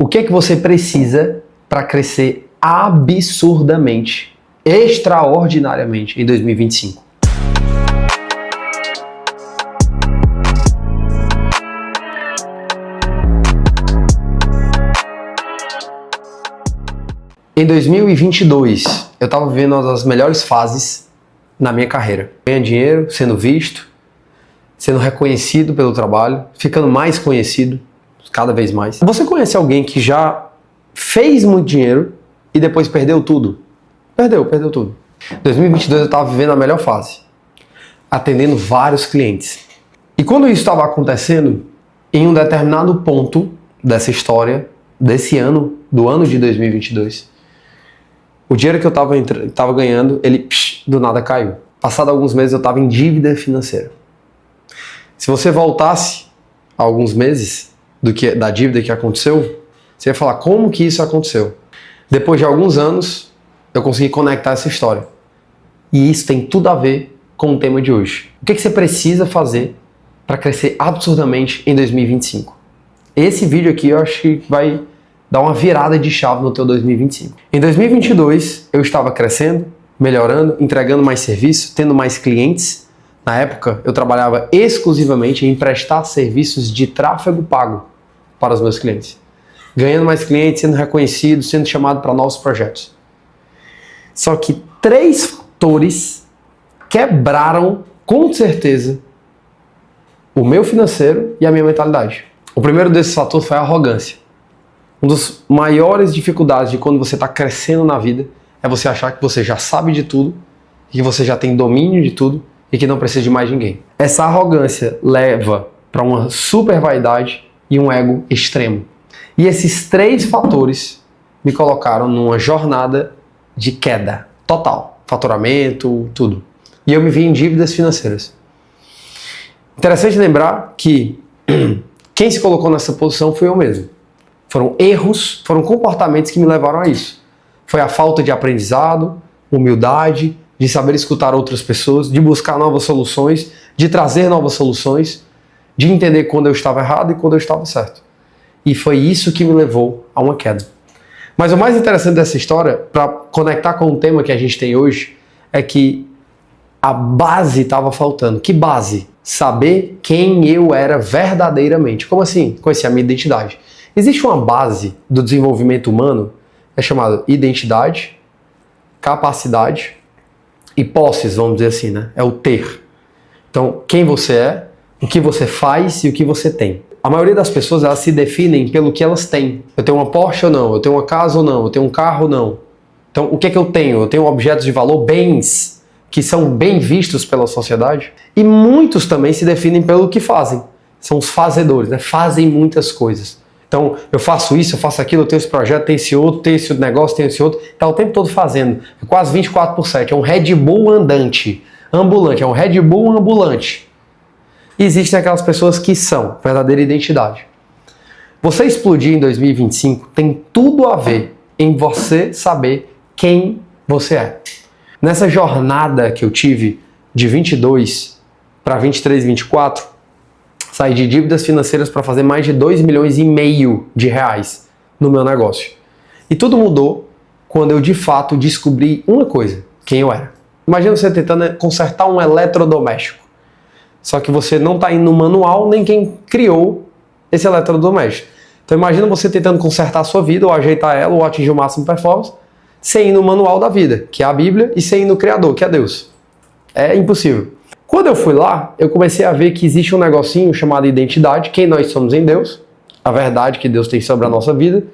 O que é que você precisa para crescer absurdamente, extraordinariamente em 2025? Em 2022, eu estava vivendo uma das melhores fases na minha carreira. Ganhando dinheiro, sendo visto, sendo reconhecido pelo trabalho, ficando mais conhecido, cada vez mais. Você conhece alguém que já fez muito dinheiro e depois perdeu tudo? Perdeu tudo. Em 2022 eu estava vivendo a melhor fase, atendendo vários clientes. E quando isso estava acontecendo, em um determinado ponto dessa história, desse ano, do ano de 2022, o dinheiro que eu estava ganhando, ele do nada caiu. Passado alguns meses eu estava em dívida financeira. Se você voltasse a alguns meses da dívida que aconteceu, você ia falar como que isso aconteceu. Depois de alguns anos, eu consegui conectar essa história. E isso tem tudo a ver com o tema de hoje. O que você precisa fazer para crescer absurdamente em 2025? Esse vídeo aqui eu acho que vai dar uma virada de chave no teu 2025. Em 2022, eu estava crescendo, melhorando, entregando mais serviço, tendo mais clientes. Na época, eu trabalhava exclusivamente em prestar serviços de tráfego pago para os meus clientes. Ganhando mais clientes, sendo reconhecido, sendo chamado para novos projetos. Só que 3 fatores quebraram, com certeza, o meu financeiro e a minha mentalidade. O primeiro desses fatores foi a arrogância. Uma das maiores dificuldades de quando você está crescendo na vida é você achar que você já sabe de tudo, que você já tem domínio de tudo e que não precisa de mais ninguém. Essa arrogância leva para uma super vaidade e um ego extremo. E esses 3 fatores me colocaram numa jornada de queda total. Faturamento, tudo. E eu me vi em dívidas financeiras. Interessante lembrar que quem se colocou nessa posição fui eu mesmo. Foram erros, foram comportamentos que me levaram a isso. Foi a falta de aprendizado, humildade, de saber escutar outras pessoas, de buscar novas soluções, de trazer novas soluções, de entender quando eu estava errado e quando eu estava certo. E foi isso que me levou a uma queda. Mas o mais interessante dessa história, para conectar com o tema que a gente tem hoje, é que a base estava faltando. Que base? Saber quem eu era verdadeiramente. Como assim? Conhecer a minha identidade. Existe uma base do desenvolvimento humano, é chamada identidade, capacidade e posses, vamos dizer assim, né? É o ter. Então, quem você é, o que você faz e o que você tem. A maioria das pessoas, elas se definem pelo que elas têm. Eu tenho uma Porsche ou não? Eu tenho uma casa ou não? Eu tenho um carro ou não? Então, o que é que eu tenho? Eu tenho objetos de valor, bens, que são bem vistos pela sociedade. E muitos também se definem pelo que fazem. São os fazedores, né? Fazem muitas coisas. Então, eu faço isso, eu faço aquilo, eu tenho esse projeto, tenho esse outro, tenho esse negócio, tenho esse outro. Está o tempo todo fazendo. É quase 24/7. É um Red Bull ambulante. É um Red Bull ambulante. E existem aquelas pessoas que são verdadeira identidade. Você explodir em 2025 tem tudo a ver em você saber quem você é. Nessa jornada que eu tive de 22 para 23, 24, saí de dívidas financeiras para fazer mais de 2,5 milhões de reais no meu negócio. E tudo mudou quando eu de fato descobri uma coisa, quem eu era. Imagina você tentando consertar um eletrodoméstico. Só que você não está indo no manual, nem quem criou esse eletrodoméstico. Então imagina você tentando consertar a sua vida, ou ajeitar ela, ou atingir o máximo performance, sem ir no manual da vida, que é a Bíblia, e sem ir no Criador, que é Deus. É impossível. Quando eu fui lá, eu comecei a ver que existe um negocinho chamado identidade, quem nós somos em Deus, a verdade que Deus tem sobre a nossa vida,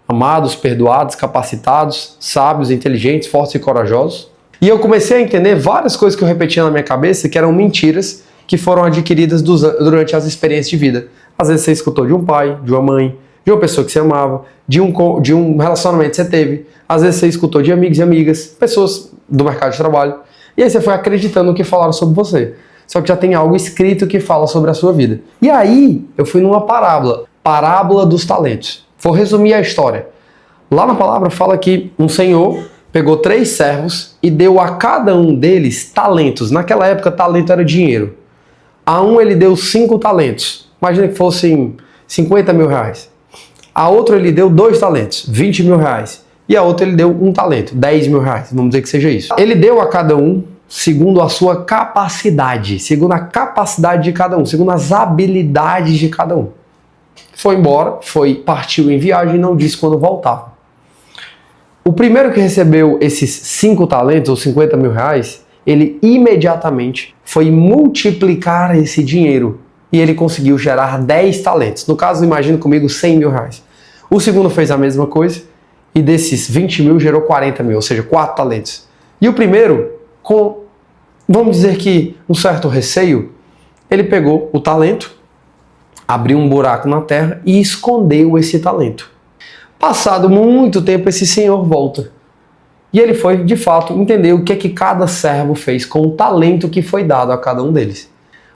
amados, perdoados, capacitados, sábios, inteligentes, fortes e corajosos. E eu comecei a entender várias coisas que eu repetia na minha cabeça que eram mentiras que foram adquiridas durante as experiências de vida. Às vezes você escutou de um pai, de uma mãe, de uma pessoa que você amava, de um relacionamento que você teve. Às vezes você escutou de amigos e amigas, pessoas do mercado de trabalho. E aí você foi acreditando no que falaram sobre você. Só que já tem algo escrito que fala sobre a sua vida. E aí eu fui numa parábola dos talentos. Vou resumir a história. Lá na palavra fala que um senhor pegou 3 servos e deu a cada um deles talentos. Naquela época, talento era dinheiro. A um ele deu 5 talentos. Imagina que fossem 50 mil reais. A outra ele deu 2 talentos, 20 mil reais. E a outra ele deu 1 talento, 10 mil reais. Vamos dizer que seja isso. Ele deu a cada um segundo a sua capacidade, segundo a capacidade de cada um, segundo as habilidades de cada um. Foi embora, partiu em viagem e não disse quando voltava. O primeiro que recebeu esses 5 talentos, ou 50 mil reais, ele imediatamente foi multiplicar esse dinheiro e ele conseguiu gerar 10 talentos. No caso, imagine comigo 100 mil reais. O segundo fez a mesma coisa e desses 20 mil gerou 40 mil, ou seja, 4 talentos. E o primeiro, com, vamos dizer que um certo receio, ele pegou o talento, abriu um buraco na terra e escondeu esse talento. Passado muito tempo, esse senhor volta. E ele foi, de fato, entender o que é que cada servo fez com o talento que foi dado a cada um deles.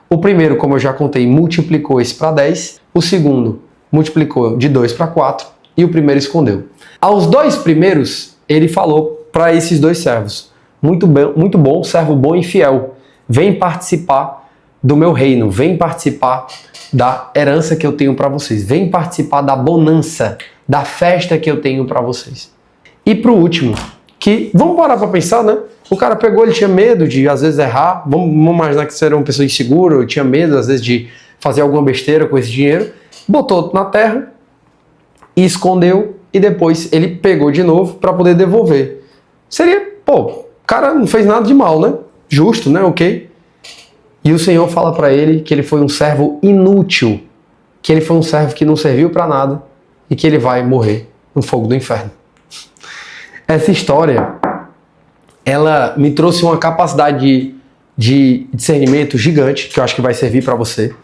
O primeiro, como eu já contei, multiplicou esse para 10. O segundo multiplicou de 2 para 4. E o primeiro escondeu. Aos 2 primeiros, ele falou para esses 2 servos: muito bom, servo bom e fiel. Vem participar do meu reino. Vem participar da herança que eu tenho para vocês. Vem participar da bonança, da festa que eu tenho para vocês. E para o último, que, vamos parar para pensar, né? O cara pegou, ele tinha medo de, às vezes, errar. Vamos imaginar que você era uma pessoa insegura, ou tinha medo, às vezes, de fazer alguma besteira com esse dinheiro. Botou na terra e escondeu, e depois ele pegou de novo para poder devolver. Seria, o cara não fez nada de mal, né? Justo, né? Ok? E o Senhor fala para ele que ele foi um servo inútil, que ele foi um servo que não serviu para nada e que ele vai morrer no fogo do inferno. Essa história, ela me trouxe uma capacidade de discernimento gigante, que eu acho que vai servir para você,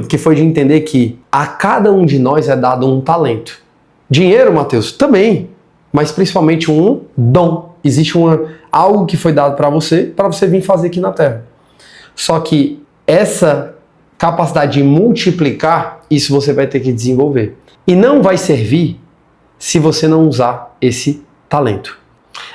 que foi de entender que a cada um de nós é dado um talento. Dinheiro, Mateus, também, mas principalmente um dom. Existe algo que foi dado para você vir fazer aqui na Terra. Só que essa capacidade de multiplicar, isso você vai ter que desenvolver. E não vai servir se você não usar esse talento.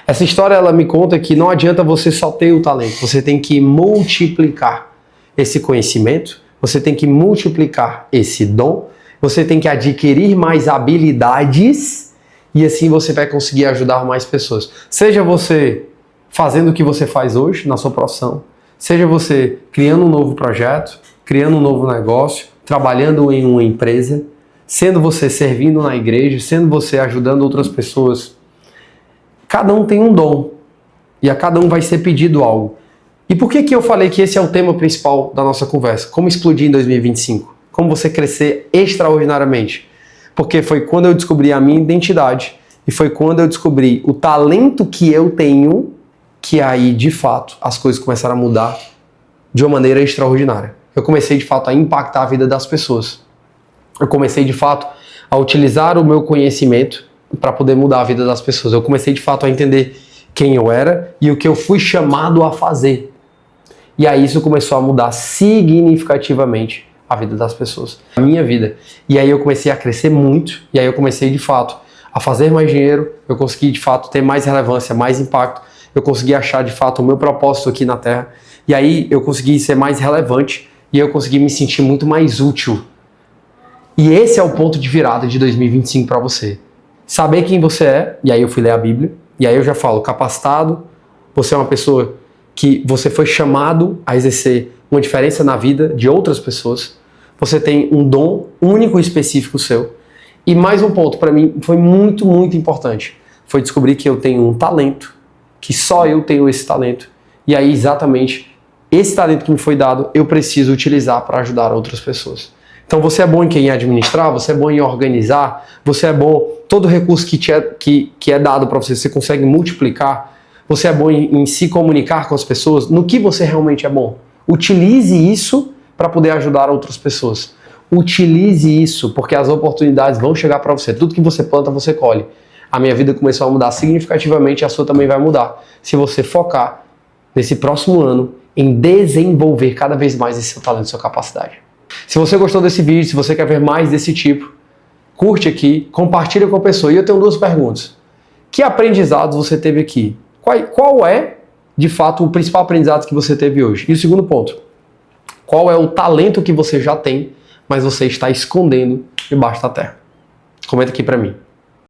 Essa história, ela me conta que não adianta você só ter o talento, você tem que multiplicar esse conhecimento, você tem que multiplicar esse dom, você tem que adquirir mais habilidades e assim você vai conseguir ajudar mais pessoas. Seja você fazendo o que você faz hoje na sua profissão, seja você criando um novo projeto, criando um novo negócio, trabalhando em uma empresa, sendo você servindo na igreja, sendo você ajudando outras pessoas. Cada um tem um dom e a cada um vai ser pedido algo. E por que eu falei que esse é o tema principal da nossa conversa? Como explodir em 2025? Como você crescer extraordinariamente? Porque foi quando eu descobri a minha identidade e foi quando eu descobri o talento que eu tenho que aí, de fato, as coisas começaram a mudar de uma maneira extraordinária. Eu comecei, de fato, a impactar a vida das pessoas. Eu comecei, de fato, a utilizar o meu conhecimento para poder mudar a vida das pessoas. Eu comecei, de fato, a entender quem eu era e o que eu fui chamado a fazer. E aí isso começou a mudar significativamente a vida das pessoas, a minha vida. E aí eu comecei a crescer muito, e aí eu comecei, de fato, a fazer mais dinheiro, eu consegui, de fato, ter mais relevância, mais impacto, eu consegui achar, de fato, o meu propósito aqui na Terra, e aí eu consegui ser mais relevante, e eu consegui me sentir muito mais útil. E esse é o ponto de virada de 2025 para você. Saber quem você é, e aí eu fui ler a Bíblia, e aí eu já falo, capacitado, você é uma pessoa que você foi chamado a exercer uma diferença na vida de outras pessoas, você tem um dom único e específico seu. E mais um ponto, para mim, foi muito, muito importante, foi descobrir que eu tenho um talento, que só eu tenho esse talento, e aí exatamente esse talento que me foi dado, eu preciso utilizar para ajudar outras pessoas. Então você é bom em administrar, você é bom em organizar, você é bom, todo recurso que é dado para você, você consegue multiplicar, você é bom em se comunicar com as pessoas, no que você realmente é bom. Utilize isso para poder ajudar outras pessoas. Utilize isso, porque as oportunidades vão chegar para você. Tudo que você planta, você colhe. A minha vida começou a mudar significativamente, a sua também vai mudar. Se você focar nesse próximo ano em desenvolver cada vez mais esse seu talento, sua capacidade. Se você gostou desse vídeo, se você quer ver mais desse tipo, curte aqui, compartilha com a pessoa. E eu tenho 2 perguntas. Que aprendizados você teve aqui? Qual é, de fato, o principal aprendizado que você teve hoje? E o segundo ponto, qual é o talento que você já tem, mas você está escondendo debaixo da terra? Comenta aqui pra mim.